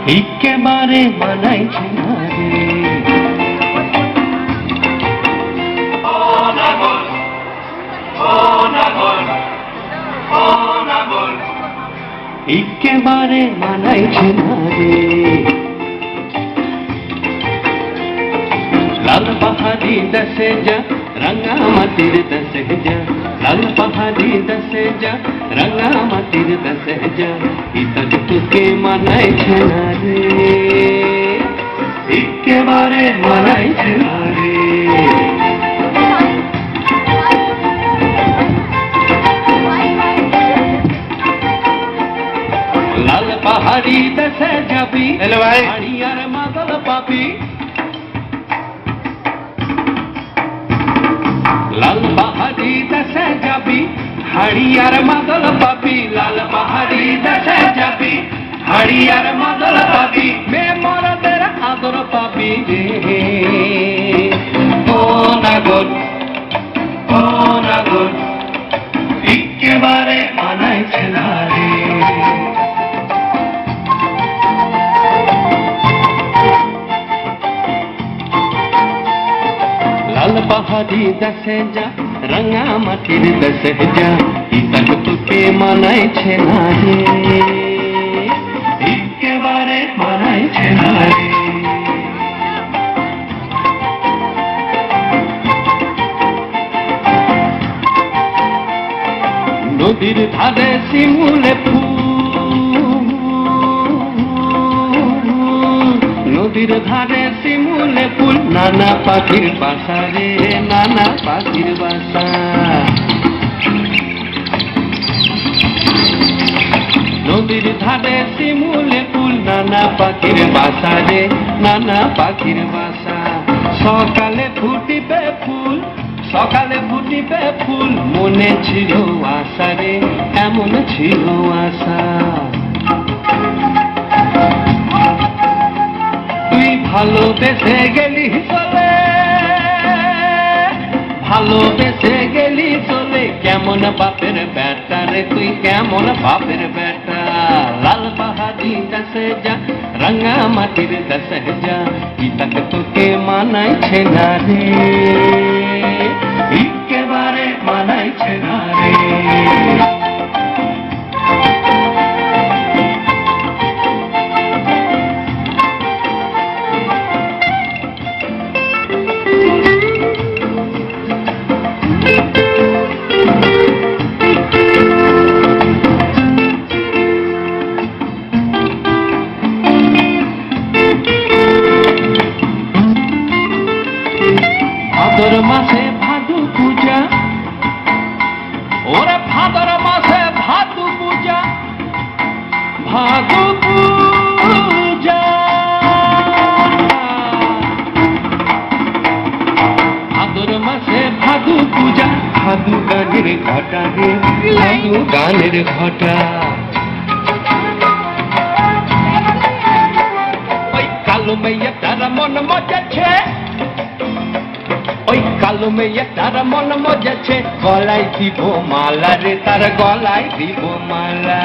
একেবারে মানাইছে না রে। একেবারে মানাইছে না রে। লাল পাহাড়ি দশে যা রঙা মাটির দশে যা, লাল পাহাড়ি দশে যা রঙা মাটির দশে যা, ইতক তোকে মানাইছে না রে। একেবারে মানাইছে না রে। লাল পাহাড়ি দশে যাবি, হাড়ি আর মাদল পাবি। লাল পাহাড়ি দশে যাবি, হাড়ি আর মাদল পাবি। লাল পাহাড়ি দশে যাবি, হাড়ি আর মাদল পাবি। মে মরদের আদর পাবি রে। ও নাগর, ও নাগর, একেবারে মানাইছে না রে। লাল পাহাড়ি দশে যা রঙা মাটির দশে যা, ইতক তোকে মানাইছে না রে। একেবারে মানাইছে না রে। নদীর ধারে শিমুলে ফুল, নদীর ধারে শিমুলে ফুল, নানা পাখির বাসা রে, নানা পাখির বাসা। নদীর ধারে শিমুলে ফুল, নানা পাখির বাসা রে, নানা পাখির বাসা। সকালে ফুটিবে ফুল, সকালে ফুটিবে ফুল, মনে ছিল আশা রে, এমন ছিল আশা। তুই ভালোবেসে গেলি চলে, ভালোবেসে গেলি চলে, কেমন বাপের বেটা রে তুই, কেমন বাপের বেটা। লাল পাহাড়ি দশে যা রঙা মাটির দশে যা, ইতক তোকে মানাইছে না রে। একেবারে মানাইছে না রে। ভাদর মাসে ভাদু পূজা, ওরে ভাদর মাসে ভাদু পূজা, ভাদু পূজা। ভাদর মাসে ভাদু পূজা, ভাদু গানের ঘটা রে, ভাদু গানের ঘটা। ওই কালো মেয়ে তার মন মজাছে, ওই কালো মেয়ে তার মন মজেছে, গলায় দিব মালা রে, তার গলায় দিব মালা।